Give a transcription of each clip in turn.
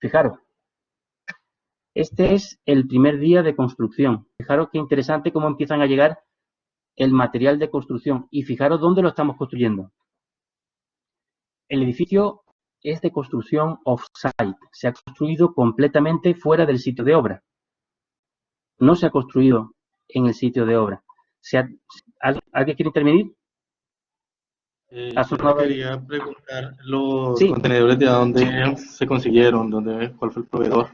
Fijaros, este es el primer día de construcción. Fijaros qué interesante cómo empiezan a llegar el material de construcción. Y fijaros dónde lo estamos construyendo. El edificio es de construcción off-site. Se ha construido completamente fuera del sitio de obra. No se ha construido en el sitio de obra. ¿Alguien quiere intervenir? Yo te quería preguntar los Sí. contenedores de dónde se consiguieron, cuál fue el proveedor.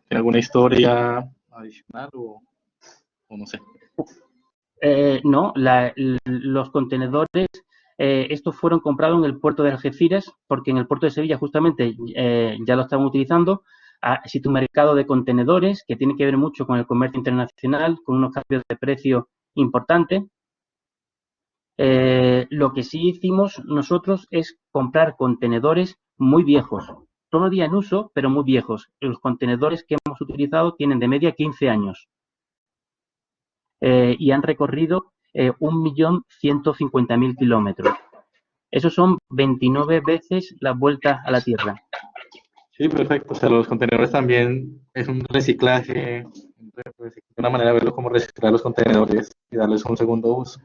¿Tiene alguna historia adicional o no sé? No, los contenedores, estos fueron comprados en el puerto de Algeciras, porque en el puerto de Sevilla justamente ya lo estaban utilizando. Existe un mercado de contenedores que tiene que ver mucho con el comercio internacional, con unos cambios de precio importantes. Lo que sí hicimos nosotros es comprar contenedores muy viejos, todavía en uso, pero muy viejos. Los contenedores que hemos utilizado tienen de media 15 años y han recorrido 1.150.000 kilómetros. Esos son 29 veces la vuelta a la Tierra. Sí, perfecto. O sea, los contenedores también es un reciclaje, una manera de verlo como reciclar los contenedores y darles un segundo uso.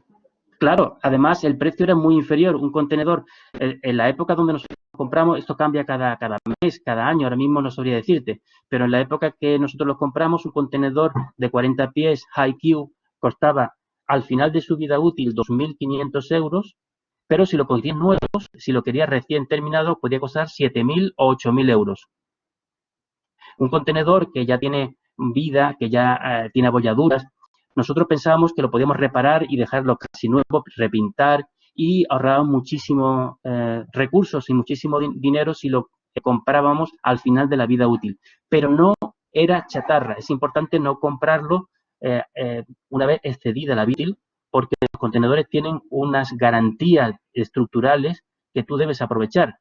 Claro, además el precio era muy inferior. Un contenedor, en la época donde nosotros compramos, esto cambia cada mes, cada año, ahora mismo no sabría decirte, pero en la época que nosotros los compramos, un contenedor de 40 pies High-Q costaba al final de su vida útil 2.500 euros, pero si lo cogías nuevos, si lo querías recién terminado, podía costar 7.000 o 8.000 euros. Un contenedor que ya tiene vida, que ya tiene abolladuras, nosotros pensábamos que lo podíamos reparar y dejarlo casi nuevo, repintar y ahorrábamos muchísimos recursos y muchísimo dinero si lo comprábamos al final de la vida útil. Pero no era chatarra. Es importante no comprarlo una vez excedida la vida útil, porque los contenedores tienen unas garantías estructurales que tú debes aprovechar.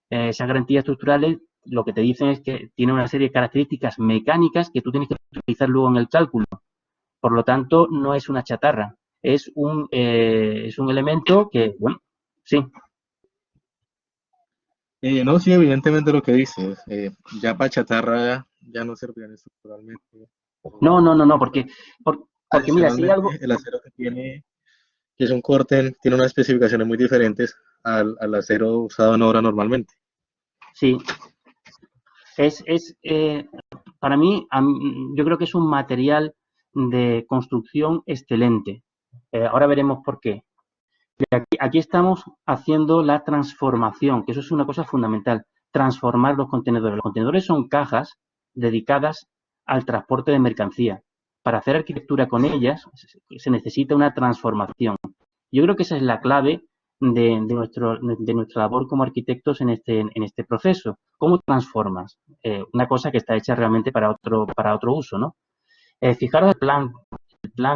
Esas garantías estructurales lo que te dicen es que tienen una serie de características mecánicas que tú tienes que utilizar luego en el cálculo. Por lo tanto, no es una chatarra, es un elemento que, bueno, sí. No, sí, evidentemente lo que dices. Ya para chatarra ya no servían estructuralmente. No, porque mira, si hay algo... Adicionalmente, el acero que tiene, que es un corten, tiene unas especificaciones muy diferentes al acero usado en obra normalmente. Sí, para mí, yo creo que es un material de construcción excelente. Ahora veremos por qué. Aquí estamos haciendo la transformación, que eso es una cosa fundamental, transformar los contenedores. Los contenedores son cajas dedicadas al transporte de mercancía. Para hacer arquitectura con ellas se necesita una transformación. Yo creo que esa es la clave de nuestra labor como arquitectos en este proceso. ¿Cómo transformas una cosa que está hecha realmente para otro uso, ¿no? Fijaros el plan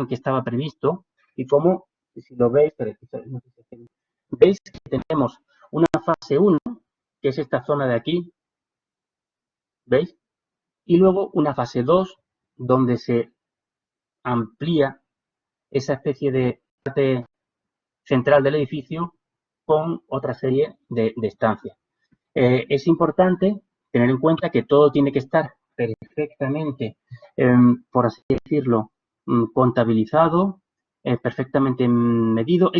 que estaba previsto y cómo, si lo veis, veis que tenemos una fase 1, que es esta zona de aquí, ¿veis? Y luego una fase 2, donde se amplía esa especie de parte central del edificio con otra serie de estancias. Es importante tener en cuenta que todo tiene que estar perfectamente, por así decirlo, contabilizado, perfectamente medido.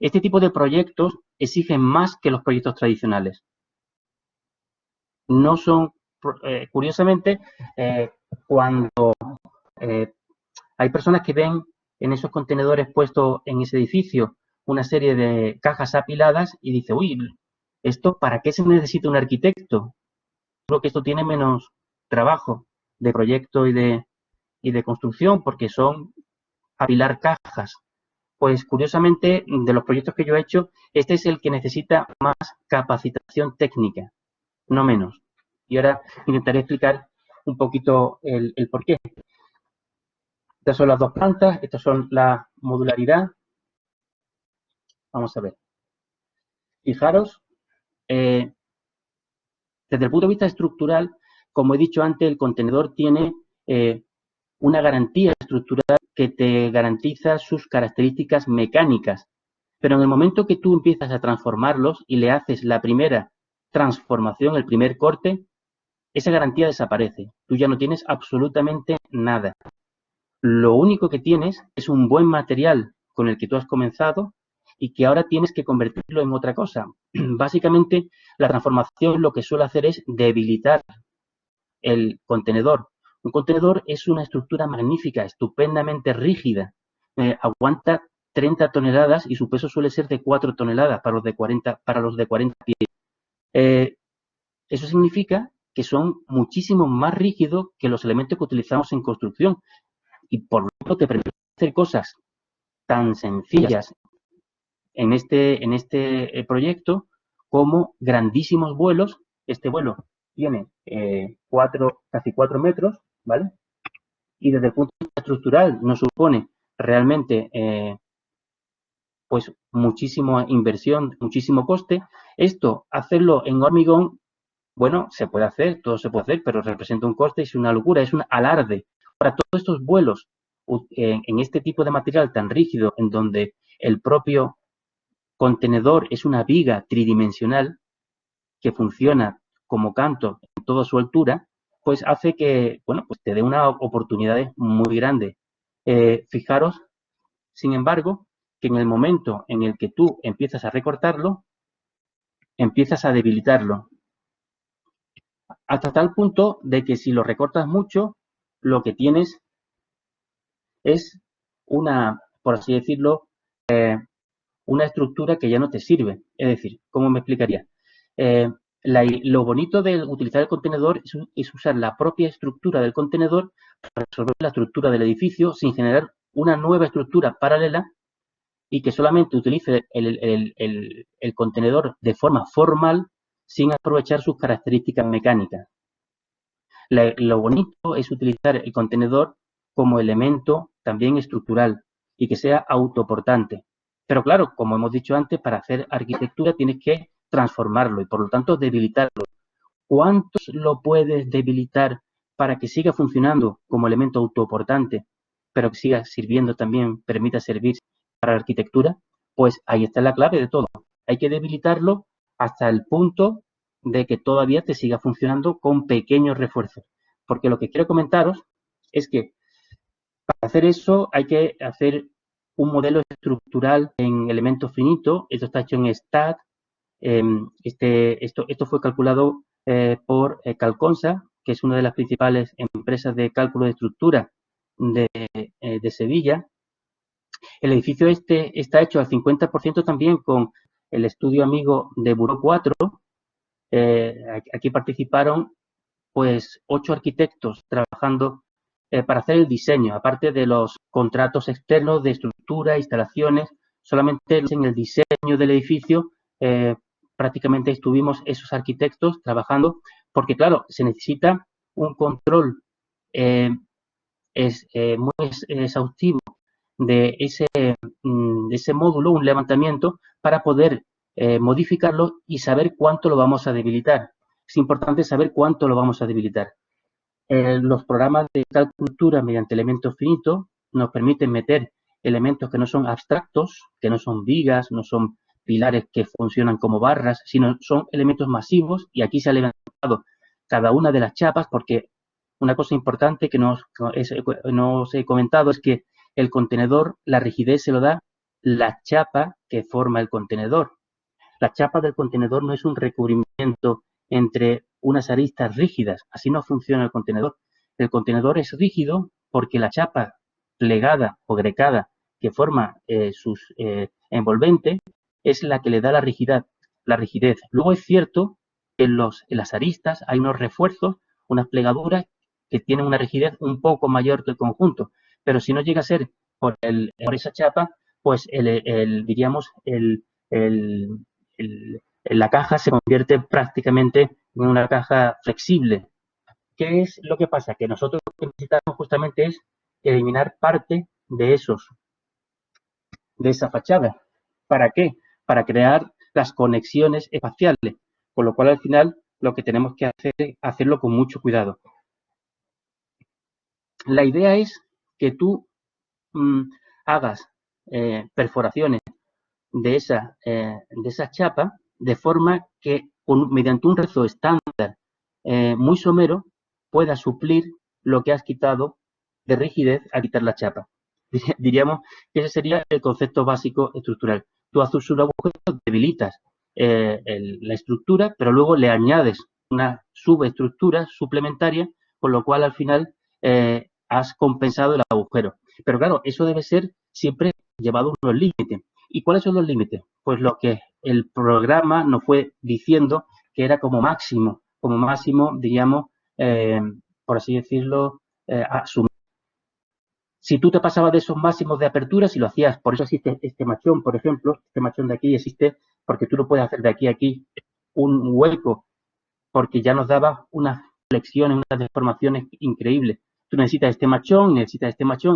Este tipo de proyectos exigen más que los proyectos tradicionales. No son, curiosamente, cuando hay personas que ven en esos contenedores puestos en ese edificio una serie de cajas apiladas y dice, uy, ¿esto para qué se necesita un arquitecto? Creo que esto tiene menos trabajo de proyecto y de construcción porque son apilar cajas. Pues curiosamente, de los proyectos que yo he hecho, este es el que necesita más capacitación técnica, no menos. Y ahora intentaré explicar un poquito el por qué. Estas son las dos plantas, estas son la modularidad. Vamos a ver. Fijaros, desde el punto de vista estructural, como he dicho antes, el contenedor tiene una garantía estructural que te garantiza sus características mecánicas. Pero en el momento que tú empiezas a transformarlos y le haces la primera transformación, el primer corte, esa garantía desaparece. Tú ya no tienes absolutamente nada. Lo único que tienes es un buen material con el que tú has comenzado y que ahora tienes que convertirlo en otra cosa. Básicamente, la transformación lo que suele hacer es debilitar el contenedor. Un contenedor es una estructura magnífica, estupendamente rígida. Aguanta 30 toneladas y su peso suele ser de 4 toneladas para los de 40 pies. Eso significa que son muchísimo más rígidos que los elementos que utilizamos en construcción y por lo tanto te permite hacer cosas tan sencillas en este proyecto como grandísimos vuelos. Este vuelo tiene casi 4 metros, ¿vale? Y desde el punto de vista estructural nos supone realmente pues muchísima inversión, muchísimo coste. Esto, hacerlo en hormigón, bueno, se puede hacer, todo se puede hacer, pero representa un coste, es una locura, es un alarde. Para todos estos vuelos en este tipo de material tan rígido, en donde el propio contenedor es una viga tridimensional que funciona como canto en toda su altura, pues hace que, bueno, pues te dé una oportunidad muy grande. Fijaros, sin embargo, que en el momento en el que tú empiezas a recortarlo, empiezas a debilitarlo, hasta tal punto de que si lo recortas mucho, lo que tienes es una, por así decirlo, una estructura que ya no te sirve. Es decir, ¿cómo me explicaría? Lo bonito de utilizar el contenedor es usar la propia estructura del contenedor para resolver la estructura del edificio sin generar una nueva estructura paralela y que solamente utilice el contenedor de forma formal sin aprovechar sus características mecánicas. Lo bonito es utilizar el contenedor como elemento también estructural y que sea autoportante. Pero claro, como hemos dicho antes, para hacer arquitectura tienes que transformarlo y por lo tanto debilitarlo. ¿Cuántos lo puedes debilitar para que siga funcionando como elemento autoportante, pero que siga sirviendo también, permita servir para la arquitectura? Pues ahí está la clave de todo. Hay que debilitarlo hasta el punto de que todavía te siga funcionando con pequeños refuerzos. Porque lo que quiero comentaros es que para hacer eso hay que hacer un modelo estructural en elementos finitos. Esto está hecho en STAAD. Esto fue calculado por Calconsa, que es una de las principales empresas de cálculo de estructura de Sevilla. El edificio este está hecho al 50% también con el estudio amigo de Buró 4. Aquí participaron pues 8 arquitectos trabajando para hacer el diseño, aparte de los contratos externos de estructura, instalaciones, solamente en el diseño del edificio prácticamente estuvimos esos arquitectos trabajando, porque claro, se necesita un control muy exhaustivo de ese módulo, un levantamiento, para poder modificarlo y saber cuánto lo vamos a debilitar. Es importante saber cuánto lo vamos a debilitar. Los programas de calcultura mediante elementos finitos nos permiten meter elementos que no son abstractos, que no son vigas, no son pilares que funcionan como barras, sino son elementos masivos y aquí se ha levantado cada una de las chapas porque una cosa importante que no os he comentado es que el contenedor, la rigidez se lo da la chapa que forma el contenedor. La chapa del contenedor no es un recubrimiento entre unas aristas rígidas, así no funciona el contenedor. El contenedor es rígido porque la chapa plegada o grecada que forma sus envolventes es la que le da la rigidez. Luego es cierto que en las aristas hay unos refuerzos, unas plegaduras que tienen una rigidez un poco mayor que el conjunto, pero si no llega a ser por esa chapa, pues diríamos la caja se convierte prácticamente en una caja flexible. ¿Qué es lo que pasa? Que nosotros lo que necesitamos justamente es eliminar parte de esa fachada. ¿Para qué? Para crear las conexiones espaciales, con lo cual al final lo que tenemos que hacer es hacerlo con mucho cuidado. La idea es que tú hagas perforaciones de esa chapa de forma que mediante un rezo estándar muy somero pueda suplir lo que has quitado de rigidez al quitar la chapa. Diríamos que ese sería el concepto básico estructural. Tú haces un agujero, debilitas la estructura, pero luego le añades una subestructura suplementaria, con lo cual al final has compensado el agujero. Pero claro, eso debe ser siempre llevado a unos límites. ¿Y cuáles son los límites? Pues lo que el programa nos fue diciendo que era como máximo, diríamos, por así decirlo, asumir. Si tú te pasabas de esos máximos de apertura, si lo hacías, por eso existe este machón, por ejemplo, este machón de aquí existe porque tú lo puedes hacer de aquí a aquí un hueco, porque ya nos daba unas flexiones, unas deformaciones increíbles. Tú necesitas este machón, y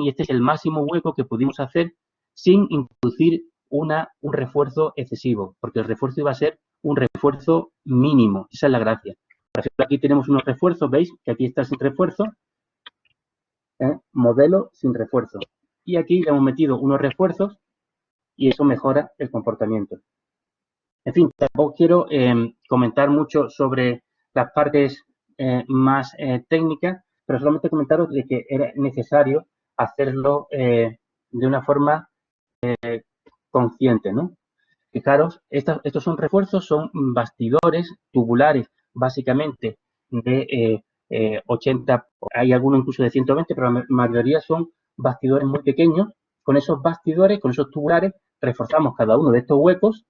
este es el máximo hueco que pudimos hacer sin introducir un refuerzo excesivo, porque el refuerzo iba a ser un refuerzo mínimo. Esa es la gracia. Por ejemplo, aquí tenemos unos refuerzos, ¿veis? Que aquí está sin refuerzo, modelo sin refuerzo. Y aquí le hemos metido unos refuerzos y eso mejora el comportamiento. En fin, tampoco quiero comentar mucho sobre las partes más técnicas, pero solamente comentaros de que era necesario hacerlo de una forma consciente, ¿no? Fijaros, estos son refuerzos, son bastidores tubulares, básicamente de 80, hay algunos incluso de 120, pero la mayoría son bastidores muy pequeños. Con esos bastidores, con esos tubulares, reforzamos cada uno de estos huecos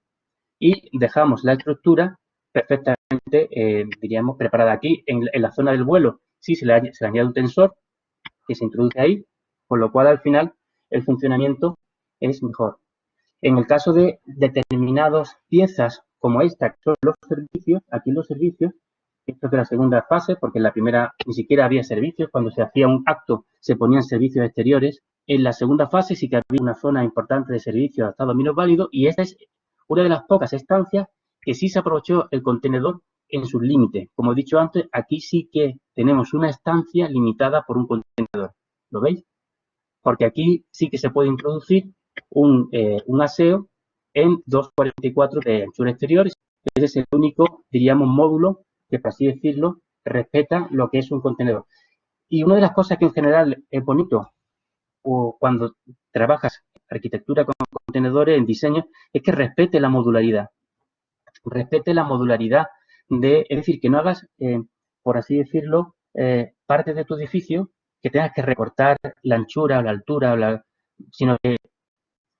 y dejamos la estructura perfectamente, diríamos, preparada. Aquí en la zona del vuelo, sí se le añade un tensor que se introduce ahí, con lo cual al final el funcionamiento es mejor. En el caso de determinadas piezas como esta, que son los servicios, aquí los servicios, esto es de la segunda fase, porque en la primera ni siquiera había servicios, cuando se hacía un acto se ponían servicios exteriores. En la segunda fase sí que había una zona importante de servicios adaptado a minusválido y esta es una de las pocas estancias que sí se aprovechó el contenedor en sus límites. Como he dicho antes, aquí sí que tenemos una estancia limitada por un contenedor. ¿Lo veis? Porque aquí sí que se puede introducir un aseo en 2,44 de anchura exterior. Ese es el único, diríamos, módulo que, por así decirlo, respeta lo que es un contenedor. Y una de las cosas que en general es bonito o cuando trabajas arquitectura con contenedores en diseño es que respete la modularidad. Respete la modularidad es decir, que no hagas, por así decirlo, parte de tu edificio que tengas que recortar la anchura o la altura, sino que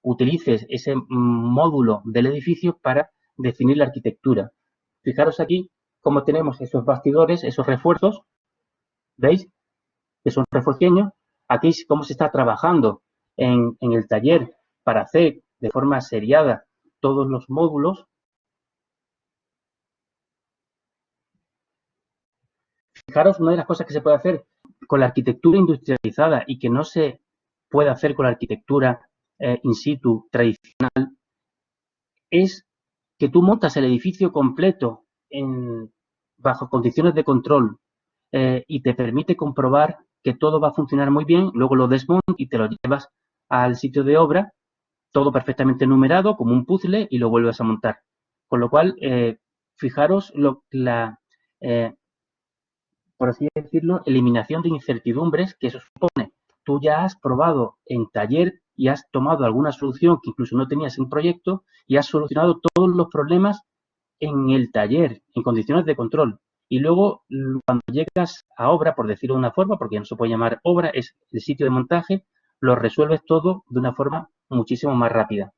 utilices ese módulo del edificio para definir la arquitectura. Fijaros aquí cómo tenemos esos bastidores, esos refuerzos, ¿veis? Que son refuerceños. Aquí cómo se está trabajando en el taller para hacer de forma seriada todos los módulos. Fijaros, una de las cosas que se puede hacer con la arquitectura industrializada y que no se puede hacer con la arquitectura in situ tradicional es que tú montas el edificio completo bajo condiciones de control y te permite comprobar que todo va a funcionar muy bien, luego lo desmontas y te lo llevas al sitio de obra, todo perfectamente numerado, como un puzzle, y lo vuelves a montar. Con lo cual, fijaros por así decirlo, eliminación de incertidumbres que eso supone. Tú ya has probado en taller y has tomado alguna solución que incluso no tenías en proyecto y has solucionado todos los problemas en el taller, en condiciones de control. Y luego, cuando llegas a obra, por decirlo de una forma, porque ya no se puede llamar obra, es el sitio de montaje, lo resuelves todo de una forma muchísimo más rápida.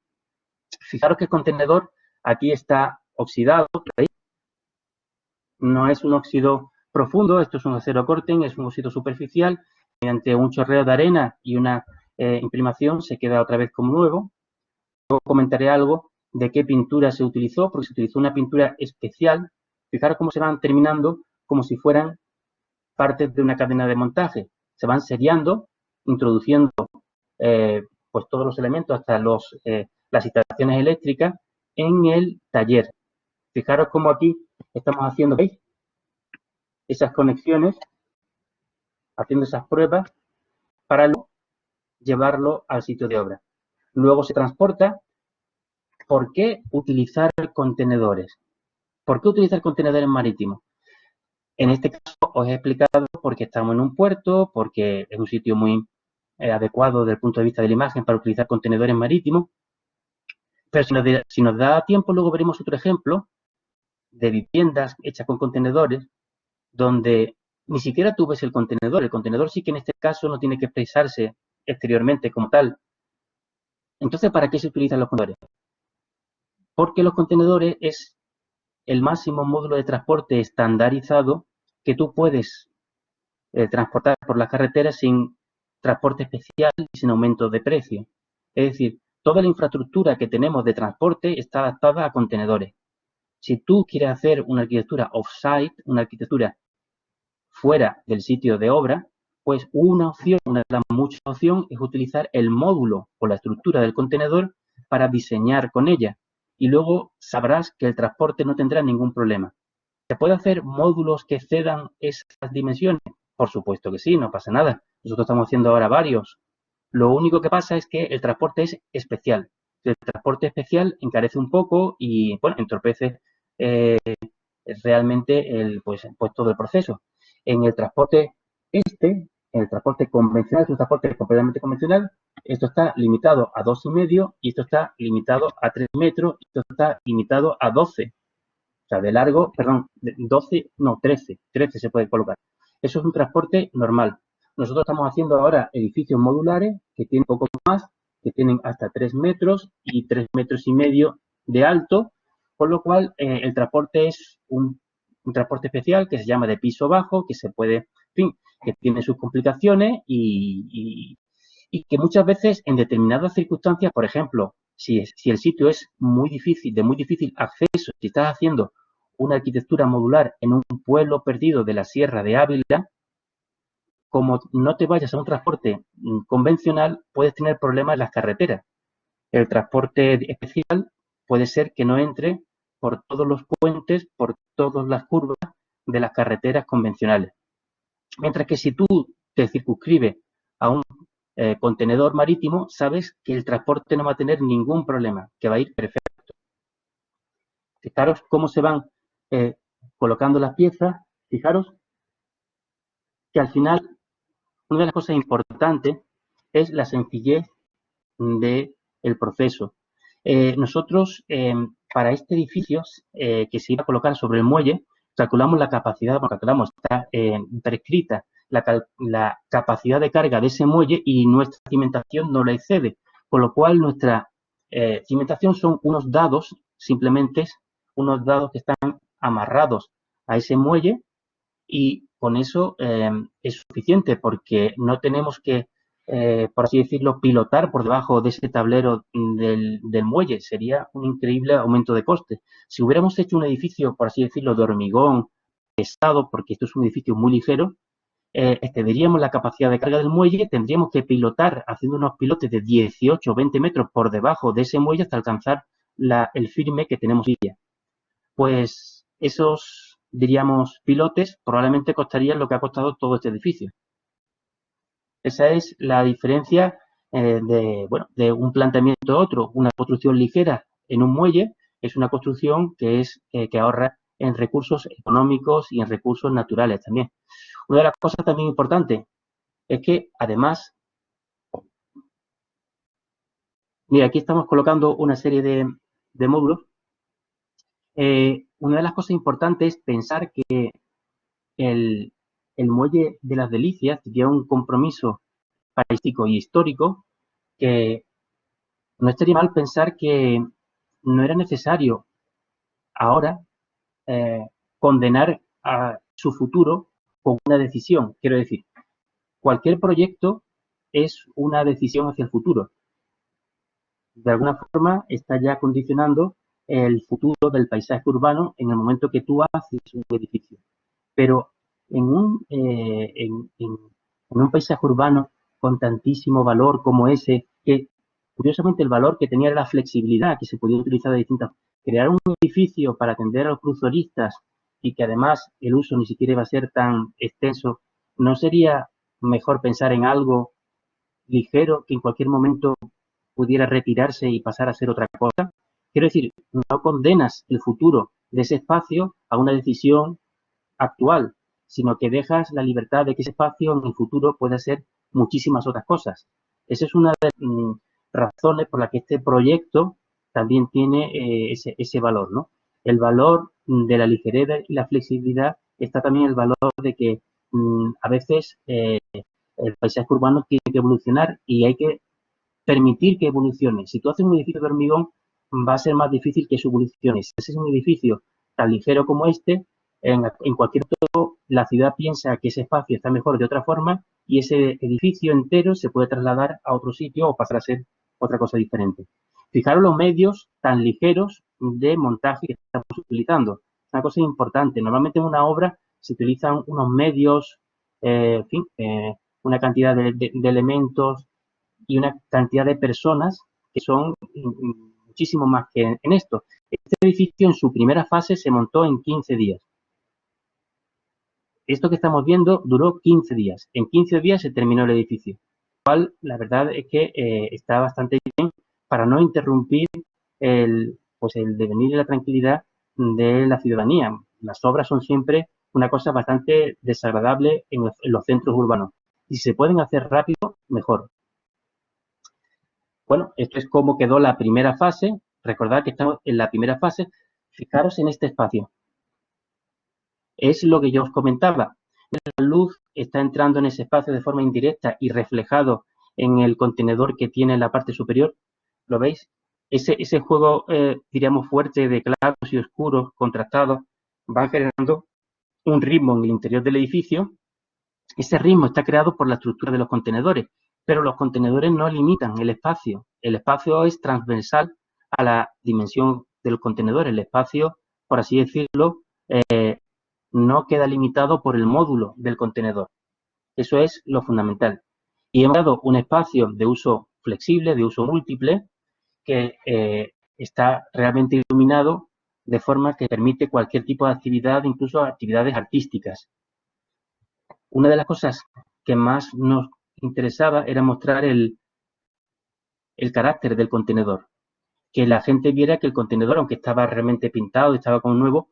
Fijaros que el contenedor aquí está oxidado, ¿veis? No es un óxido profundo, esto es un acero corten, es un óxido superficial, mediante un chorreo de arena y una imprimación se queda otra vez como nuevo. Luego comentaré algo de qué pintura se utilizó, porque se utilizó una pintura especial. Fijaros cómo se van terminando como si fueran partes de una cadena de montaje. Se van seriando, introduciendo pues todos los elementos hasta las instalaciones eléctricas en el taller. Fijaros cómo aquí estamos haciendo, ¿veis? Esas conexiones, haciendo esas pruebas para luego llevarlo al sitio de obra. Luego se transporta. ¿Por qué utilizar contenedores? ¿Por qué utilizar contenedores marítimos? En este caso os he explicado porque estamos en un puerto, porque es un sitio muy adecuado desde el punto de vista de la imagen para utilizar contenedores marítimos, pero si nos da tiempo luego veremos otro ejemplo de viviendas hechas con contenedores donde ni siquiera tú ves el contenedor sí que en este caso no tiene que expresarse exteriormente como tal. Entonces, ¿para qué se utilizan los contenedores? Porque los contenedores es el máximo módulo de transporte estandarizado que tú puedes transportar por las carreteras sin transporte especial y sin aumento de precio. Es decir, toda la infraestructura que tenemos de transporte está adaptada a contenedores. Si tú quieres hacer una arquitectura off-site, una arquitectura fuera del sitio de obra, pues una opción, una de las muchas opciones, es utilizar el módulo o la estructura del contenedor para diseñar con ella. Y luego sabrás que el transporte no tendrá ningún problema. ¿Se puede hacer módulos que excedan esas dimensiones? Por supuesto que sí, no pasa nada. Nosotros estamos haciendo ahora varios. Lo único que pasa es que el transporte es especial. El transporte especial encarece un poco y, bueno, entorpece realmente pues todo el proceso. En el transporte en el transporte convencional, es un transporte completamente convencional, esto está limitado a 2,5 y esto está limitado a 3 metros y esto está limitado a 12. O sea, de largo, perdón, 12, no, 13 se puede colocar. Eso es un transporte normal. Nosotros estamos haciendo ahora edificios modulares que tienen poco más, que tienen hasta 3 metros y 3,5 metros de alto, con lo cual el transporte es un transporte especial que se llama de piso bajo, que se puede, en fin, que tiene sus complicaciones y que muchas veces en determinadas circunstancias, por ejemplo, si el sitio es muy difícil, de muy difícil acceso, si estás haciendo una arquitectura modular en un pueblo perdido de la Sierra de Ávila, como no te vayas a un transporte convencional, puedes tener problemas en las carreteras. El transporte especial puede ser que no entre por todos los puentes, por todas las curvas de las carreteras convencionales. Mientras que si tú te circunscribes a un contenedor marítimo, sabes que el transporte no va a tener ningún problema, que va a ir perfecto. Fijaros cómo se van colocando las piezas, fijaros que al final una de las cosas importantes es la sencillez del proceso. Nosotros, para este edificio que se iba a colocar sobre el muelle, calculamos la capacidad, bueno, calculamos, está prescrita la capacidad de carga de ese muelle y nuestra cimentación no la excede, con lo cual nuestra cimentación son unos dados, simplemente unos dados que están amarrados a ese muelle y con eso es suficiente porque no tenemos que, por así decirlo, pilotar por debajo de ese tablero del muelle. Sería un increíble aumento de coste. Si hubiéramos hecho un edificio, por así decirlo, de hormigón pesado, porque esto es un edificio muy ligero, excederíamos la capacidad de carga del muelle, tendríamos que pilotar haciendo unos pilotes de 18 o 20 metros por debajo de ese muelle hasta alcanzar el firme que tenemos hoy día. Pues esos, diríamos, pilotes probablemente costarían lo que ha costado todo este edificio. Esa es la diferencia de un planteamiento a otro. Una construcción ligera en un muelle es una construcción que ahorra en recursos económicos y en recursos naturales también. Una de las cosas también importantes es que, además, mira, aquí estamos colocando una serie de módulos. Una de las cosas importantes es pensar que el muelle de las Delicias tenía un compromiso paisístico y histórico que no estaría mal pensar que no era necesario ahora condenar a su futuro con una decisión. Quiero decir, cualquier proyecto es una decisión hacia el futuro. De alguna forma está ya condicionando el futuro del paisaje urbano en el momento que tú haces un edificio. Pero en un paisaje urbano con tantísimo valor como ese, que curiosamente el valor que tenía era la flexibilidad, que se podía utilizar de distintas formas. Crear un edificio para atender a los cruzoristas y que además el uso ni siquiera iba a ser tan extenso, ¿no sería mejor pensar en algo ligero que en cualquier momento pudiera retirarse y pasar a ser otra cosa? Quiero decir, no condenas el futuro de ese espacio a una decisión actual. sino que dejas la libertad de que ese espacio en el futuro pueda ser muchísimas otras cosas. Esa es una de las razones por las que este proyecto también tiene ese valor, ¿no? El valor de la ligereza y la flexibilidad está también el valor de que a veces el paisaje urbano tiene que evolucionar y hay que permitir que evolucione. Si tú haces un edificio de hormigón, va a ser más difícil que eso evolucione. Si haces un edificio tan ligero como este, en cualquier otro, la ciudad piensa que ese espacio está mejor de otra forma y ese edificio entero se puede trasladar a otro sitio o pasar a ser otra cosa diferente. Fijaros los medios tan ligeros de montaje que estamos utilizando. Es una cosa importante. Normalmente en una obra se utilizan unos medios, en fin, una cantidad de elementos y una cantidad de personas que son muchísimo más que en esto. Este edificio en su primera fase se montó en 15 días. Esto que estamos viendo duró 15 días. En 15 días se terminó el edificio. Lo cual, la verdad es que está bastante bien para no interrumpir el devenir y la tranquilidad de la ciudadanía. Las obras son siempre una cosa bastante desagradable en los centros urbanos. Y si se pueden hacer rápido, mejor. Bueno, esto es cómo quedó la primera fase. Recordad que estamos en la primera fase. Fijaros en este espacio. Es lo que yo os comentaba. La luz está entrando en ese espacio de forma indirecta y reflejado en el contenedor que tiene en la parte superior. ¿Lo veis? Ese juego, diríamos, fuerte de claros y oscuros, contrastados, va generando un ritmo en el interior del edificio. Ese ritmo está creado por la estructura de los contenedores, pero los contenedores no limitan el espacio. El espacio es transversal a la dimensión de los contenedores. El espacio, por así decirlo, no queda limitado por el módulo del contenedor. Eso es lo fundamental. Y hemos dado un espacio de uso flexible, de uso múltiple, que está realmente iluminado de forma que permite cualquier tipo de actividad, incluso actividades artísticas. Una de las cosas que más nos interesaba era mostrar el carácter del contenedor. Que la gente viera que el contenedor, aunque estaba realmente pintado, estaba como nuevo,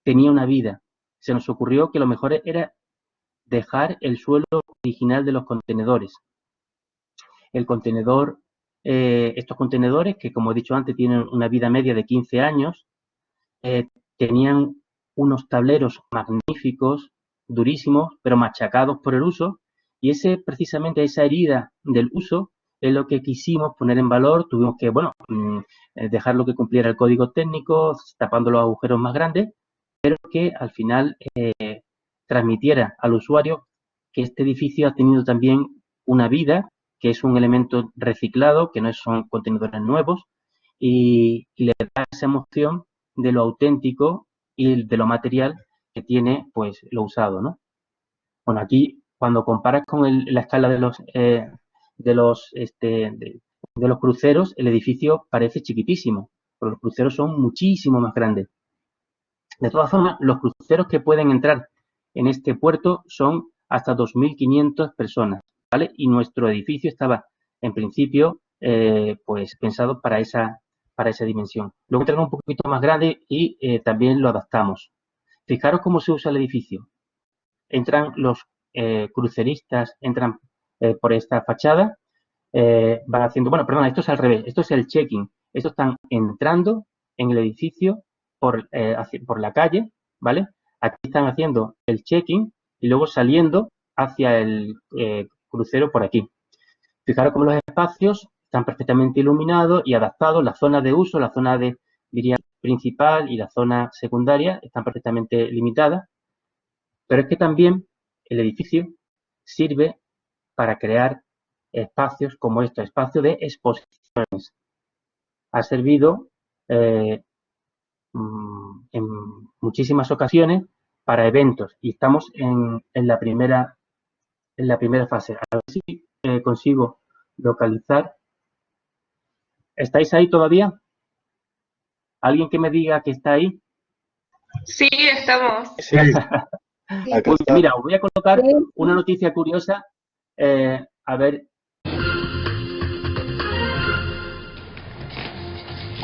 tenía una vida. Se nos ocurrió que lo mejor era dejar el suelo original de los contenedores. El contenedor, estos contenedores, que como he dicho antes, tienen una vida media de 15 años, tenían unos tableros magníficos, durísimos, pero machacados por el uso, y precisamente esa herida del uso es lo que quisimos poner en valor. Tuvimos que, dejarlo que cumpliera el código técnico, tapando los agujeros más grandes, pero que al final transmitiera al usuario que este edificio ha tenido también una vida, que es un elemento reciclado, que no son contenedores nuevos, y le da esa emoción de lo auténtico y de lo material que tiene, pues, lo usado, ¿no? Bueno, aquí, cuando comparas con la escala de los cruceros, el edificio parece chiquitísimo, pero los cruceros son muchísimo más grandes. De todas formas, los cruceros que pueden entrar en este puerto son hasta 2.500 personas, ¿vale? Y nuestro edificio estaba, en principio, pues pensado para esa dimensión. Luego entraron un poquito más grande y también lo adaptamos. Fijaros cómo se usa el edificio. Entran los cruceristas, entran por esta fachada, van haciendo, esto es al revés, esto es el check-in. Estos están entrando en el edificio por la calle, ¿vale? Aquí están haciendo el check-in y luego saliendo hacia el crucero por aquí. Fijaros cómo los espacios están perfectamente iluminados y adaptados. La zona de uso, la zona diría, principal y la zona secundaria están perfectamente limitadas. Pero es que también el edificio sirve para crear espacios como estos, espacios de exposiciones. Ha servido en muchísimas ocasiones para eventos y estamos en la primera fase. A ver si consigo localizar. ¿Estáis ahí todavía? ¿Alguien que me diga que está ahí? Sí, estamos. Sí, Pues mira, os voy a colocar una noticia curiosa. A ver.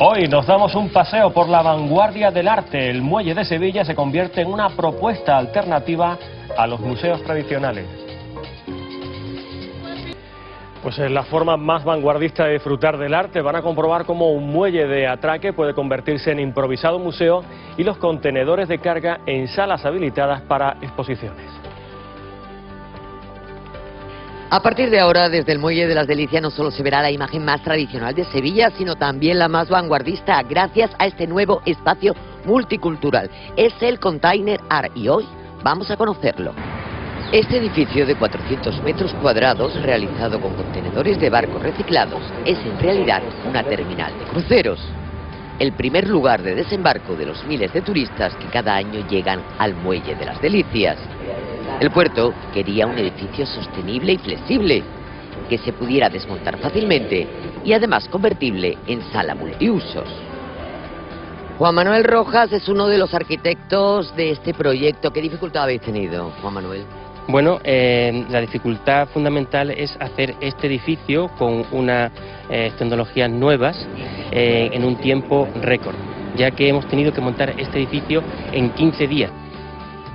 Hoy nos damos un paseo por la vanguardia del arte. El Muelle de Sevilla se convierte en una propuesta alternativa a los museos tradicionales. Pues en la forma más vanguardista de disfrutar del arte van a comprobar cómo un muelle de atraque puede convertirse en improvisado museo y los contenedores de carga en salas habilitadas para exposiciones. A partir de ahora, desde el Muelle de las Delicias no solo se verá la imagen más tradicional de Sevilla, sino también la más vanguardista, gracias a este nuevo espacio multicultural. Es el Container Art y hoy vamos a conocerlo. Este edificio de 400 metros cuadrados, realizado con contenedores de barcos reciclados, es en realidad una terminal de cruceros. El primer lugar de desembarco de los miles de turistas que cada año llegan al Muelle de las Delicias. El puerto quería un edificio sostenible y flexible, que se pudiera desmontar fácilmente y además convertible en sala multiusos. Juan Manuel Rojas es uno de los arquitectos de este proyecto. ¿Qué dificultad habéis tenido, Juan Manuel? Bueno, la dificultad fundamental es hacer este edificio con unas tecnologías nuevas en un tiempo récord, ya que hemos tenido que montar este edificio en 15 días.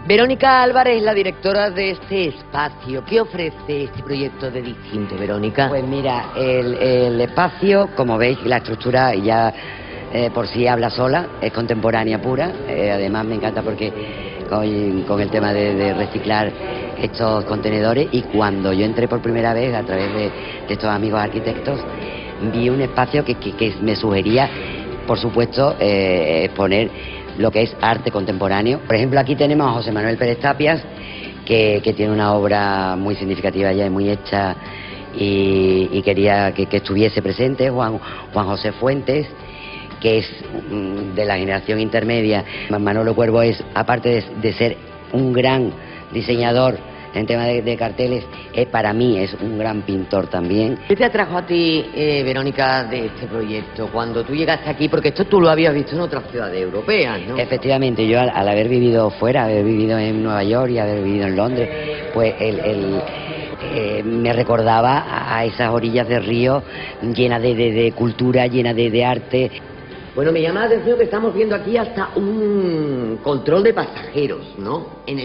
Verónica Álvarez es la directora de este espacio. ¿Qué ofrece este proyecto de distinto, Verónica? Pues mira, el espacio, como veis, la estructura ya por sí habla sola, es contemporánea pura. Además me encanta porque con el tema de reciclar estos contenedores, y cuando yo entré por primera vez a través de estos amigos arquitectos, vi un espacio que me sugería, por supuesto, exponer lo que es arte contemporáneo. Por ejemplo, aquí tenemos a José Manuel Pérez Tapias, que tiene una obra muy significativa ya y muy hecha, y quería que estuviese presente. Juan José Fuentes, que es de la generación intermedia. Manolo Cuervo es, aparte de ser un gran diseñador en tema de carteles, para mí es un gran pintor también. ¿Qué te atrajo a ti, Verónica, de este proyecto cuando tú llegaste aquí? Porque esto tú lo habías visto en otras ciudades europeas, ¿no? Efectivamente, yo al haber vivido fuera, haber vivido en Nueva York y haber vivido en Londres, pues me recordaba a esas orillas del río llenas de cultura, llenas de arte. Bueno, me llama la atención que estamos viendo aquí hasta un control de pasajeros, ¿no? En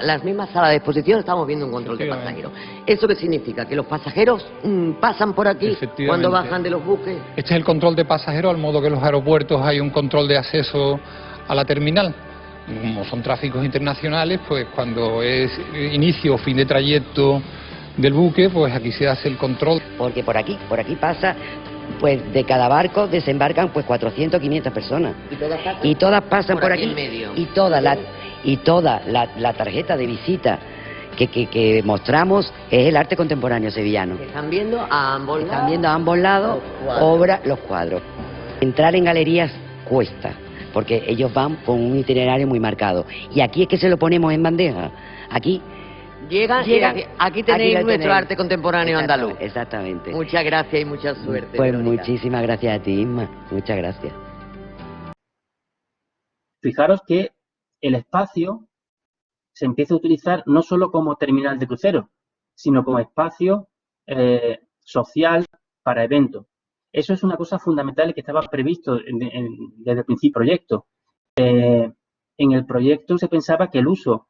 las mismas salas de exposición estamos viendo un control de pasajeros. ¿Eso qué significa? ¿Que los pasajeros pasan por aquí cuando bajan de los buques? Este es el control de pasajeros, al modo que en los aeropuertos hay un control de acceso a la terminal. Como son tráficos internacionales, pues cuando es inicio o fin de trayecto del buque, pues aquí se hace el control. Porque por aquí pasa, pues de cada barco desembarcan pues 400, 500 personas. ¿Y todas pasan por aquí en medio? Y toda la tarjeta de visita que mostramos es el arte contemporáneo sevillano. Están viendo a ambos lados. Están viendo a ambos lados los cuadros. Entrar en galerías cuesta, porque ellos van con un itinerario muy marcado. Y aquí es que se lo ponemos en bandeja. Aquí Llegan aquí tenéis nuestro arte contemporáneo andaluz. Exactamente. Muchas gracias y mucha suerte, Pues Verónica. muchísimas gracias a ti, Isma. Muchas gracias. Fijaros que el espacio se empieza a utilizar no solo como terminal de crucero, sino como espacio social para eventos. Eso es una cosa fundamental que estaba previsto desde el principio del proyecto. En el proyecto se pensaba que el uso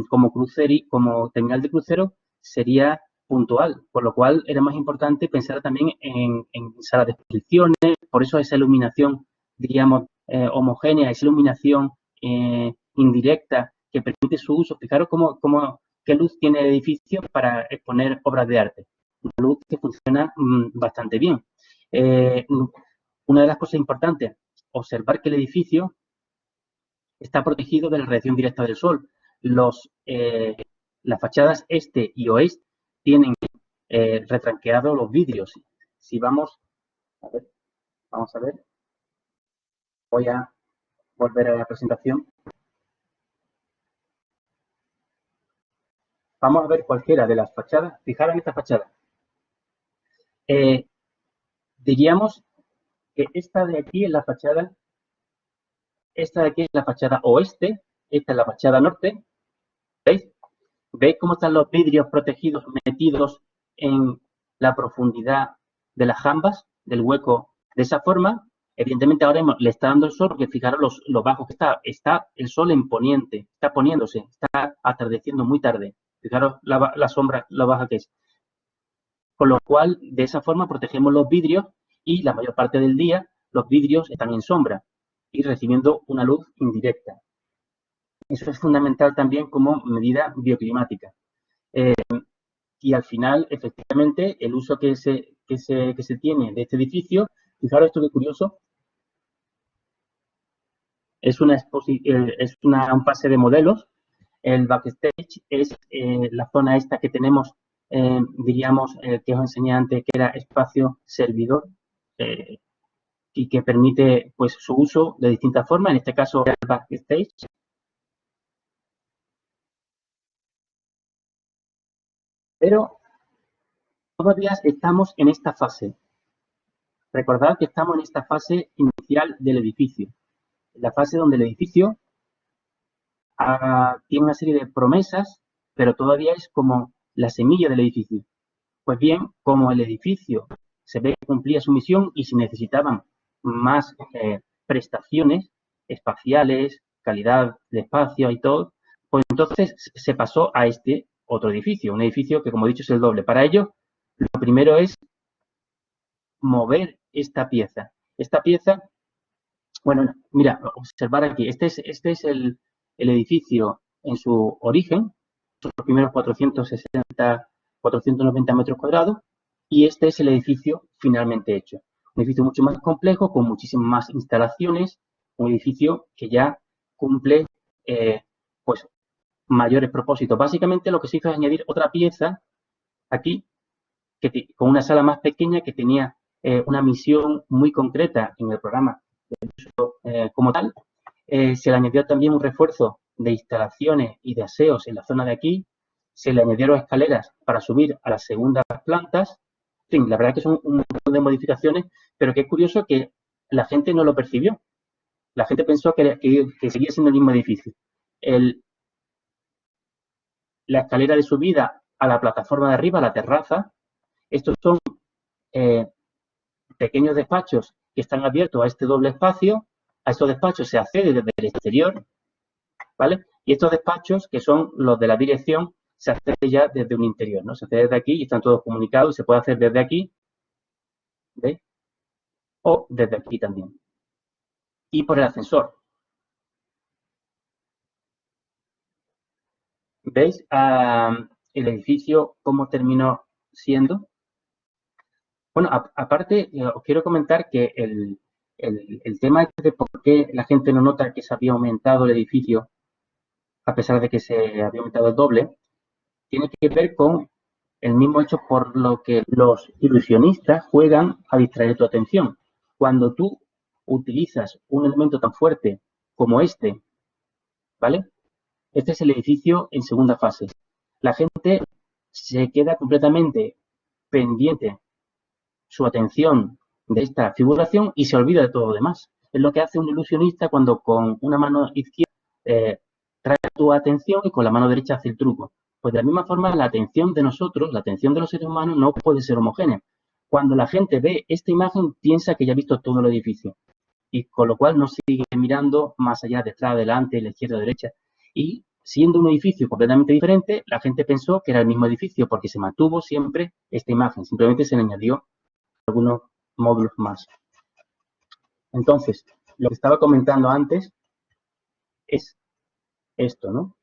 como terminal de crucero sería puntual, por lo cual era más importante pensar también en salas de exposiciones. Por eso esa iluminación, diríamos, homogénea, esa iluminación indirecta que permite su uso. Fijaros qué luz tiene el edificio para exponer obras de arte. Una luz que funciona bastante bien. Una de las cosas importantes, observar que el edificio está protegido de la radiación directa del sol. Las fachadas este y oeste tienen retranqueados los vidrios. Si vamos a ver, voy a volver a la presentación. Vamos a ver cualquiera de las fachadas. Fijaros en esta fachada. Diríamos que esta de aquí es la fachada, esta de aquí es la fachada oeste, esta es la fachada norte. ¿Veis? ¿Veis cómo están los vidrios protegidos, metidos en la profundidad de las jambas, del hueco? De esa forma, Evidentemente ahora le está dando el sol, porque fijaros lo bajo que está. Está el sol en poniente, está poniéndose, está atardeciendo muy tarde. Fijaros la sombra, lo baja que es. Con lo cual, de esa forma protegemos los vidrios y la mayor parte del día los vidrios están en sombra y recibiendo una luz indirecta. Eso es fundamental también como medida bioclimática. Y al final, efectivamente, el uso que se tiene de este edificio, fijaros esto que curioso, es un pase de modelos. El backstage es la zona esta que tenemos, diríamos, que os enseñé antes, que era espacio servidor y que permite pues su uso de distintas formas. En este caso, el backstage. Pero todavía estamos en esta fase. Recordad que estamos en esta fase inicial del edificio. La fase donde el edificio tiene una serie de promesas, pero todavía es como la semilla del edificio. Pues bien, como el edificio se ve que cumplía su misión y se necesitaban más prestaciones espaciales, calidad de espacio y todo, pues entonces se pasó a este otro edificio, un edificio que, como he dicho, es el doble. Para ello, lo primero es mover esta pieza. Esta pieza, bueno, mira, observar aquí, este es el edificio en su origen, los primeros 490 metros cuadrados, y este es el edificio finalmente hecho. Un edificio mucho más complejo, con muchísimas más instalaciones, un edificio que ya cumple pues mayores propósitos. Básicamente lo que se hizo es añadir otra pieza aquí, con una sala más pequeña que tenía una misión muy concreta en el programa como tal. Se le añadió también un refuerzo de instalaciones y de aseos en la zona de aquí. Se le añadieron escaleras para subir a las segundas plantas. En fin, la verdad es que son un montón de modificaciones, pero que es curioso que la gente no lo percibió. La gente pensó que seguía siendo el mismo edificio. La escalera de subida a la plataforma de arriba, a la terraza, estos son pequeños despachos que están abiertos a este doble espacio. A estos despachos se accede desde el exterior, ¿vale? Y estos despachos, que son los de la dirección, se accede ya desde un interior, ¿no? Se accede desde aquí y están todos comunicados y se puede hacer desde aquí, ¿veis? O desde aquí también. Y por el ascensor. ¿Veis el edificio cómo terminó siendo? Bueno, aparte, os quiero comentar que el tema de por qué la gente no nota que se había aumentado el edificio, a pesar de que se había aumentado el doble, tiene que ver con el mismo hecho por lo que los ilusionistas juegan a distraer tu atención. Cuando tú utilizas un elemento tan fuerte como este, ¿vale? Este es el edificio en segunda fase. La gente se queda completamente pendiente su atención de esta figuración y se olvida de todo lo demás. Es lo que hace un ilusionista cuando con una mano izquierda trae tu atención y con la mano derecha hace el truco. Pues de la misma forma, la atención de nosotros, la atención de los seres humanos no puede ser homogénea. Cuando la gente ve esta imagen, piensa que ya ha visto todo el edificio. Y con lo cual no sigue mirando más allá, detrás, adelante, la izquierda, derecha. Y siendo un edificio completamente diferente, la gente pensó que era el mismo edificio porque se mantuvo siempre esta imagen. Simplemente se le añadió algunos módulos más. Entonces, lo que estaba comentando antes es esto, ¿no?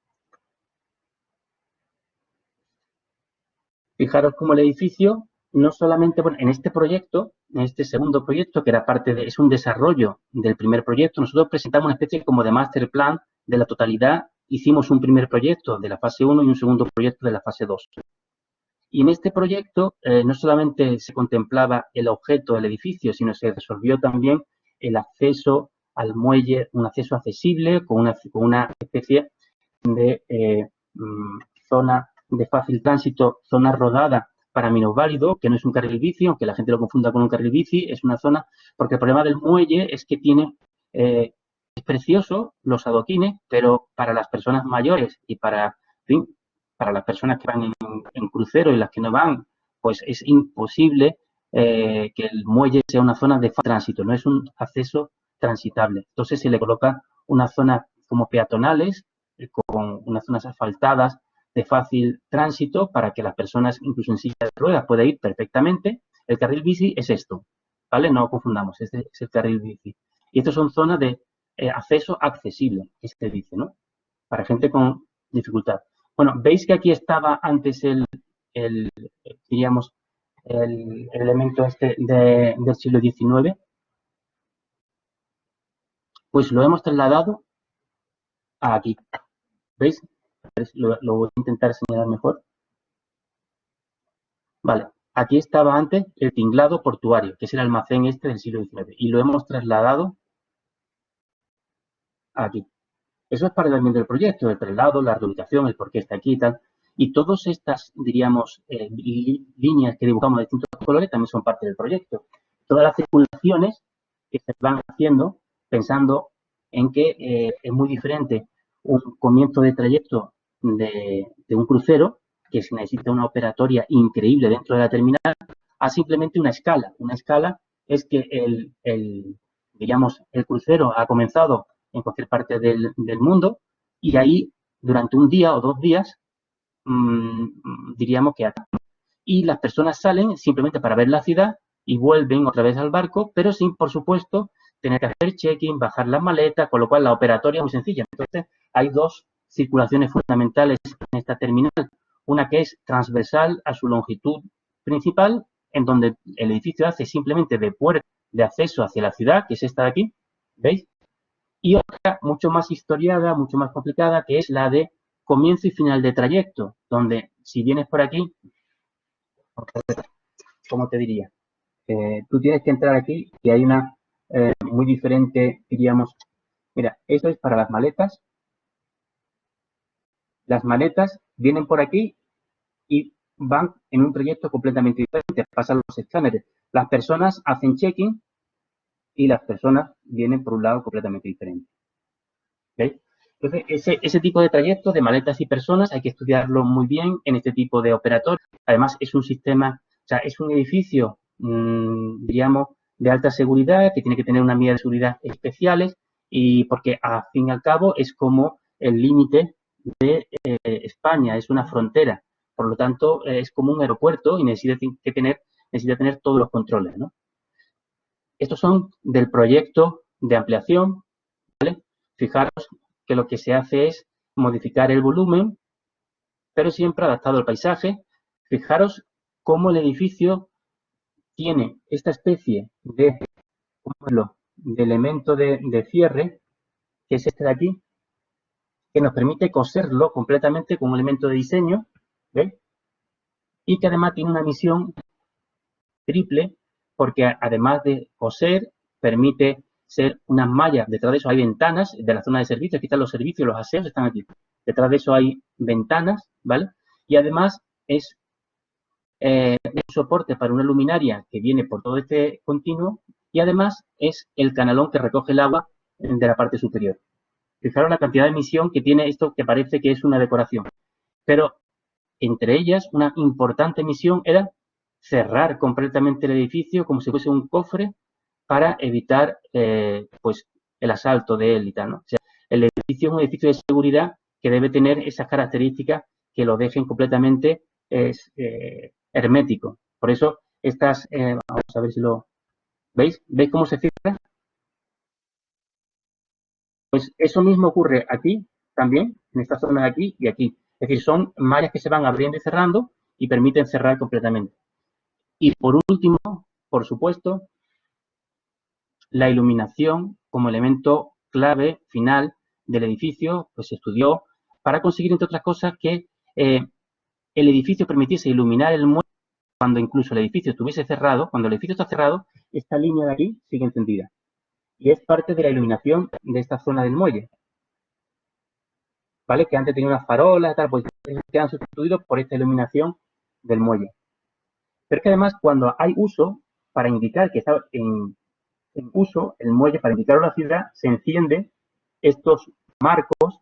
Fijaros cómo el edificio, no solamente, bueno, en este proyecto, en este segundo proyecto, que era parte de, es un desarrollo del primer proyecto, nosotros presentamos una especie como de master plan de la totalidad. Hicimos un primer proyecto de la fase 1 y un segundo proyecto de la fase 2. Y en este proyecto no solamente se contemplaba el objeto del edificio, sino se resolvió también el acceso al muelle, un acceso accesible con una especie de zona de fácil tránsito, zona rodada para minusválido, que no es un carril bici, aunque la gente lo confunda con un carril bici, es una zona, porque el problema del muelle es que tiene, es precioso los adoquines, pero para las personas mayores y para, en fin, para las personas que van en crucero y las que no van, pues es imposible que el muelle sea una zona de tránsito, no es un acceso transitable. Entonces se le coloca una zona como peatonales, con unas zonas asfaltadas de fácil tránsito para que las personas, incluso en silla de ruedas, puedan ir perfectamente. El carril bici es esto, ¿vale? No confundamos, este es el carril bici. Y estas son zonas de acceso accesible, que se dice, ¿no? Para gente con dificultad. Bueno, ¿veis que aquí estaba antes diríamos, el elemento este del siglo XIX? Pues lo hemos trasladado a aquí. ¿Veis? Lo voy a intentar señalar mejor. Vale, aquí estaba antes el tinglado portuario, que es el almacén este del siglo XIX, y lo hemos trasladado aquí. Eso es parte también del proyecto, el traslado, la reubicación, el por qué está aquí y tal. Y todas estas, diríamos, líneas que dibujamos de distintos colores también son parte del proyecto. Todas las circulaciones que se van haciendo pensando en que es muy diferente un comienzo de trayecto de un crucero, que se necesita una operatoria increíble dentro de la terminal, a simplemente una escala. Una escala es que digamos, el crucero ha comenzado en cualquier parte del mundo y ahí durante un día o 2 días diríamos que y las personas salen simplemente para ver la ciudad y vuelven otra vez al barco, pero sin, por supuesto, tener que hacer check-in, bajar las maletas, con lo cual la operatoria es muy sencilla. Entonces, hay 2 circulaciones fundamentales en esta terminal. Una que es transversal a su longitud principal, en donde el edificio hace simplemente de puerta de acceso hacia la ciudad, que es esta de aquí, ¿veis? Y otra mucho más historiada, mucho más complicada, que es la de comienzo y final de trayecto, donde si vienes por aquí, ¿cómo te diría? Tú tienes que entrar aquí y hay una muy diferente, diríamos, mira, esto es para las maletas. Las maletas vienen por aquí y van en un trayecto completamente diferente, pasan los escáneres. Las personas hacen check-in y las personas vienen por un lado completamente diferente. ¿Veis? Entonces, ese tipo de trayectos de maletas y personas hay que estudiarlo muy bien en este tipo de operatorio. Además, es un sistema, o sea, es un edificio, diríamos, de alta seguridad, que tiene que tener unas medidas de seguridad especiales, y porque, al fin y al cabo, es como el límite de España, es una frontera. Por lo tanto, es como un aeropuerto y necesita tener todos los controles, ¿no? Estos son del proyecto de ampliación, ¿vale? Fijaros que lo que se hace es modificar el volumen, pero siempre adaptado al paisaje. Fijaros cómo el edificio tiene esta especie de elemento de cierre, que es este de aquí, que nos permite coserlo completamente con un elemento de diseño, ¿veis? Y que además tiene una misión triple, porque además de coser, permite ser unas mallas. Detrás de eso hay ventanas de la zona de servicios. Aquí están los servicios, los aseos están aquí. Detrás de eso hay ventanas, ¿vale? Y además es un soporte para una luminaria que viene por todo este continuo y además es el canalón que recoge el agua de la parte superior. Fijaros la cantidad de emisión que tiene esto, que parece que es una decoración. Pero entre ellas, una importante emisión era cerrar completamente el edificio como si fuese un cofre para evitar pues el asalto de él y tal, ¿no? O sea, el edificio es un edificio de seguridad que debe tener esas características que lo dejen completamente hermético. Por eso estas, vamos a ver si lo veis. ¿Veis cómo se cierra? Pues eso mismo ocurre aquí también, en esta zona de aquí y aquí. Es decir, son mallas que se van abriendo y cerrando y permiten cerrar completamente. Y por último, por supuesto, la iluminación como elemento clave final del edificio, pues se estudió para conseguir, entre otras cosas, que el edificio permitiese iluminar el muelle cuando incluso el edificio estuviese cerrado. Cuando el edificio está cerrado, esta línea de aquí sigue encendida. Y es parte de la iluminación de esta zona del muelle. ¿Vale? Que antes tenía unas farolas, tal, pues quedan sustituidos por esta iluminación del muelle. Pero es que además, cuando hay uso, para indicar que está en uso el muelle, para indicar a la ciudad, se encienden estos marcos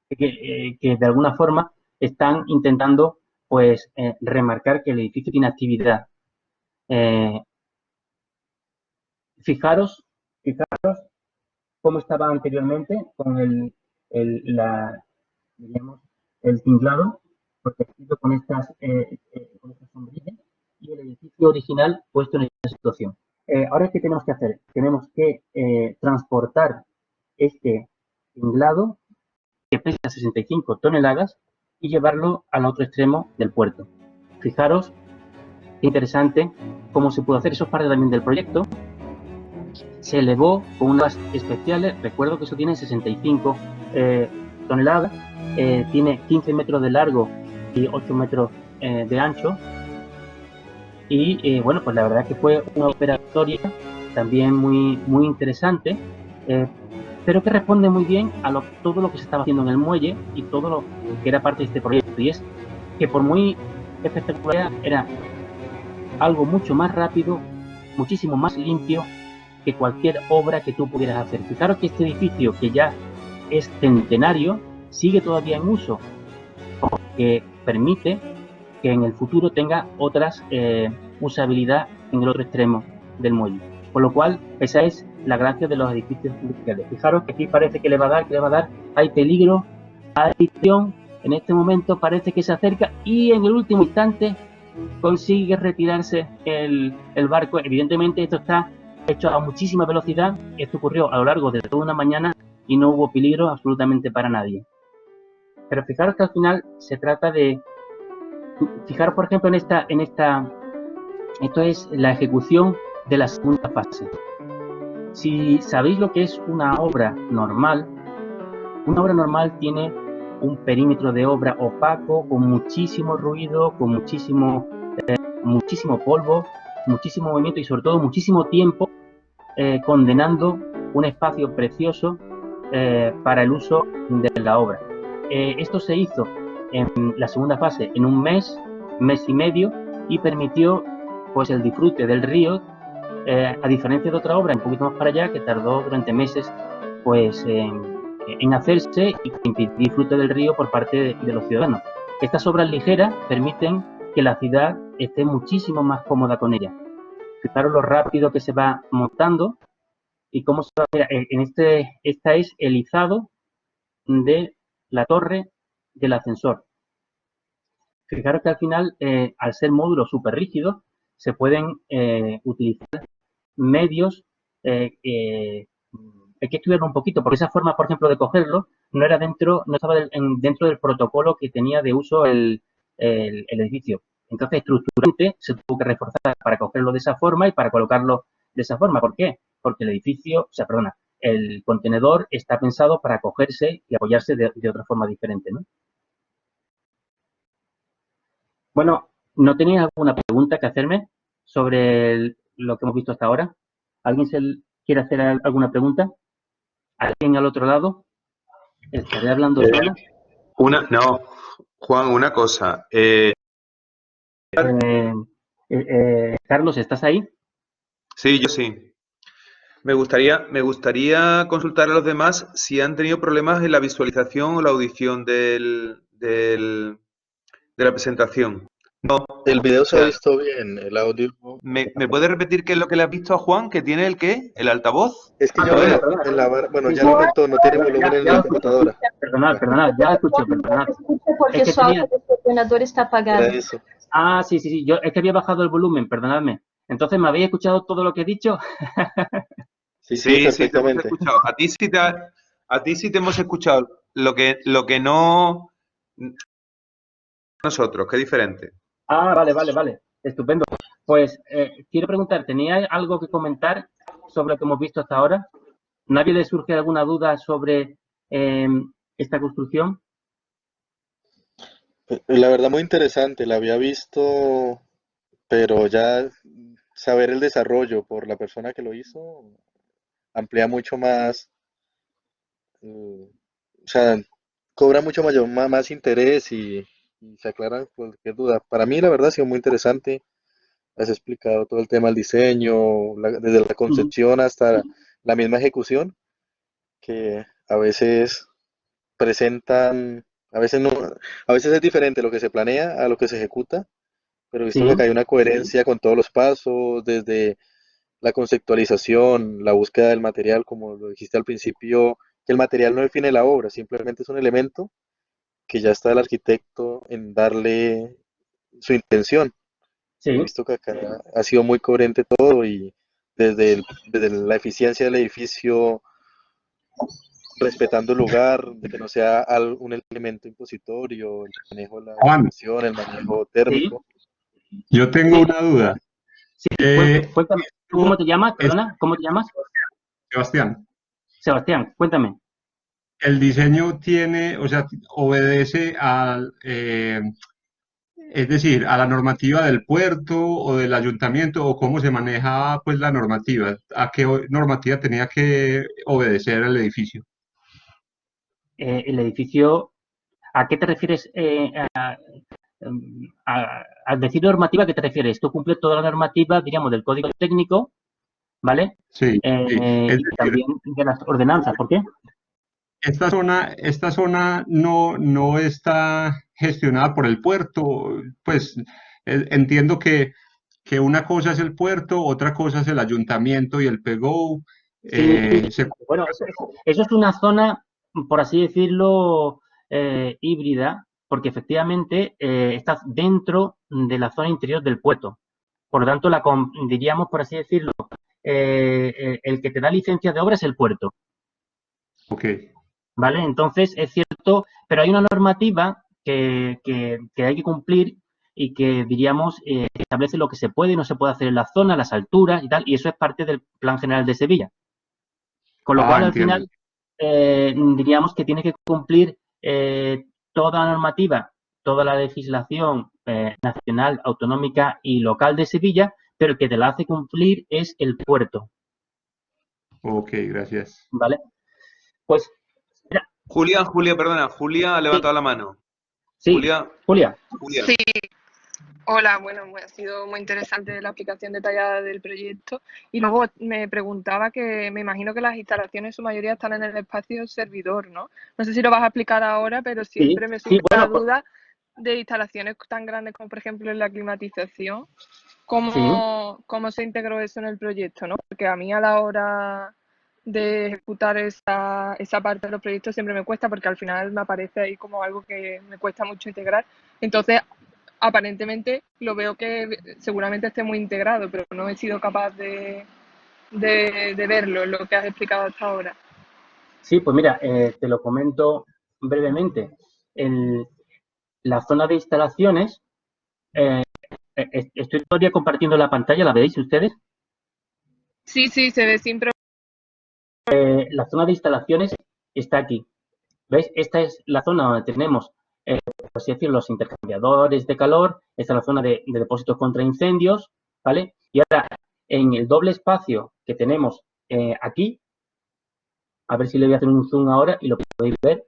que de alguna forma están intentando pues remarcar que el edificio tiene actividad. Fijaros cómo estaba anteriormente con digamos, el tinglado protegido con estas sombrillas y el edificio original puesto en esta situación. Ahora, ¿qué tenemos que hacer? Tenemos que transportar este tinglado que pesa 65 toneladas y llevarlo al otro extremo del puerto. Fijaros qué interesante cómo se pudo hacer. Eso es parte también del proyecto. Se elevó con unas especiales. Recuerdo que eso tiene 65 toneladas, tiene 15 metros de largo y 8 metros de ancho. Y bueno, pues la verdad que fue una operatoria también muy interesante, pero que responde muy bien a todo lo que se estaba haciendo en el muelle y todo lo que era parte de este proyecto. Y es que por muy espectacular era algo mucho más rápido, muchísimo más limpio que cualquier obra que tú pudieras hacer. Fijaros que este edificio, que ya es centenario, sigue todavía en uso, que permite que en el futuro tenga otras usabilidad en el otro extremo del muelle. Por lo cual, esa es la gracia de los edificios industriales. Fijaros que aquí parece que le va a dar, hay peligro, hay adicción, en este momento parece que se acerca y en el último instante consigue retirarse el barco. Evidentemente esto está hecho a muchísima velocidad, esto ocurrió a lo largo de toda una mañana y no hubo peligro absolutamente para nadie. Pero fijaros que al final se trata de, fijaros por ejemplo esto es la ejecución de la segunda fase. Si sabéis lo que es una obra normal tiene un perímetro de obra opaco, con muchísimo ruido, con muchísimo polvo, muchísimo movimiento y sobre todo muchísimo tiempo, condenando un espacio precioso para el uso de la obra. Esto se hizo en la segunda fase en un mes y medio, y permitió pues el disfrute del río, a diferencia de otra obra un poquito más para allá que tardó durante meses pues en hacerse y impedir disfrute del río por parte de los ciudadanos. Estas obras ligeras permiten que la ciudad esté muchísimo más cómoda con ella. Fijaros lo rápido que se va montando y cómo se va a ver esta es el izado de la torre del ascensor. Fijaros que al final, al ser módulos súper rígidos, se pueden utilizar medios. Hay que estudiarlo un poquito, porque esa forma, por ejemplo, de cogerlo no estaba dentro del protocolo que tenía de uso el edificio. Entonces, estructuralmente se tuvo que reforzar para cogerlo de esa forma y para colocarlo de esa forma. ¿Por qué? Porque el contenedor está pensado para cogerse y apoyarse de otra forma diferente, ¿no? Bueno, ¿no tenéis alguna pregunta que hacerme sobre lo que hemos visto hasta ahora? ¿Alguien quiere hacer alguna pregunta? ¿Alguien al otro lado? ¿Estaré hablando solo? No, Juan, una cosa. Carlos, ¿estás ahí? Sí, yo sí. Me gustaría consultar a los demás si han tenido problemas en la visualización o la audición de la presentación. No, el video se ha visto bien, el audio. ¿Me puede repetir qué es lo que le has visto a Juan? ¿Que tiene el qué? ¿El altavoz? Es que yo bueno, ya lo aumentó, no tiene volumen en la computadora. Perdonad, ya escucho, perdonad. Porque su ordenador está apagado. Eso. Ah, sí, yo es que había bajado el volumen, perdonadme. Entonces, ¿me habéis escuchado todo lo que he dicho? Sí, perfectamente. Te hemos escuchado. A ti sí te hemos escuchado. Lo que no nosotros, qué diferente. Ah, vale. Estupendo. Pues quiero preguntar, ¿tenía algo que comentar sobre lo que hemos visto hasta ahora? ¿Nadie le surge alguna duda sobre esta construcción? La verdad muy interesante, la había visto, pero ya saber el desarrollo por la persona que lo hizo amplía mucho más, o sea, cobra mucho más interés y se aclaran cualquier duda. Para mí la verdad ha sido muy interesante, has explicado todo el tema del diseño, desde la concepción hasta la misma ejecución, que a veces presentan, a veces no, a veces es diferente lo que se planea a lo que se ejecuta, pero he visto Sí, que acá hay una coherencia con todos los pasos, desde la conceptualización, la búsqueda del material, como lo dijiste al principio, que el material no define la obra, simplemente es un elemento que ya está el arquitecto en darle su intención. He sí. visto que acá ha sido muy coherente todo y desde la eficiencia del edificio, respetando el lugar, de que no sea un elemento impositorio, el manejo de la Juan, iluminación, el manejo Sí, térmico. yo tengo sí, una duda. sí. Cuéntame. ¿Tú cómo te llamas? Perdona, ¿cómo te llamas? Sebastián, Sebastián, cuéntame. el diseño tiene, o sea, obedece es decir, a la normativa del puerto o del ayuntamiento, o cómo se maneja pues la normativa, a qué normativa tenía que obedecer el edificio. El edificio, ¿a qué te refieres? Al decir normativa, ¿a qué te refieres? Tú cumples toda la normativa, digamos, del código técnico, ¿vale? Sí, sí. Es Y decir, también de las ordenanzas. ¿Por qué? esta zona no está gestionada por el puerto, pues entiendo que una cosa es el puerto, otra cosa es el ayuntamiento y el PGO. Sí, Se bueno, eso es una zona, por así decirlo, híbrida, porque efectivamente está dentro de la zona interior del puerto. Por lo tanto, diríamos, por así decirlo, el que te da licencia de obra es el puerto, Ok, ¿vale? Entonces, es cierto, pero hay una normativa que hay que cumplir y que, diríamos, establece lo que se puede y no se puede hacer en la zona, las alturas y tal, y eso es parte del Plan General de Sevilla. Con lo cual, al entiendo. final, diríamos que tiene que cumplir toda la normativa, toda la legislación nacional, autonómica y local de Sevilla, pero el que te la hace cumplir es el puerto, Ok, gracias. ¿vale? Pues, mira, Julia, perdona, Julia ha sí, levantado la mano. sí, Julia, Julia, Sí, hola, bueno, ha sido muy interesante la explicación detallada del proyecto. Y luego me preguntaba que me imagino que las instalaciones en su mayoría están en el espacio servidor, ¿no? No sé si lo vas a explicar ahora, pero sí, siempre me sí, surge la bueno, pues, duda de instalaciones tan grandes como por ejemplo en la climatización, sí, cómo se integró eso en el proyecto, ¿no? Porque a mí a la hora de ejecutar esa parte de los proyectos siempre me cuesta porque al final me aparece ahí como algo que me cuesta mucho integrar. Entonces, aparentemente lo veo que seguramente esté muy integrado, pero no he sido capaz de verlo, lo que has explicado hasta ahora. sí, pues mira, te lo comento brevemente. En la zona de instalaciones, estoy todavía compartiendo la pantalla, ¿la veis ustedes? Sí, se ve sin problema. La zona de instalaciones está aquí. ¿Veis? Esta es la zona donde tenemos, por así decirlo, los intercambiadores de calor. Esta es la zona de depósitos contra incendios, ¿vale? Y ahora, en el doble espacio que tenemos aquí, a ver si le voy a hacer un zoom ahora y lo podéis ver.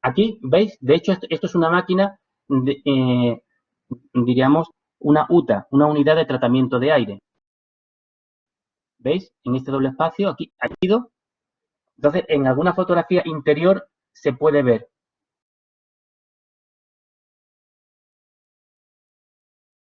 Aquí, ¿veis? De hecho, esto es una máquina, diríamos, una UTA, una unidad de tratamiento de aire. ¿Veis? En este doble espacio, aquí, entonces, en alguna fotografía interior se puede ver.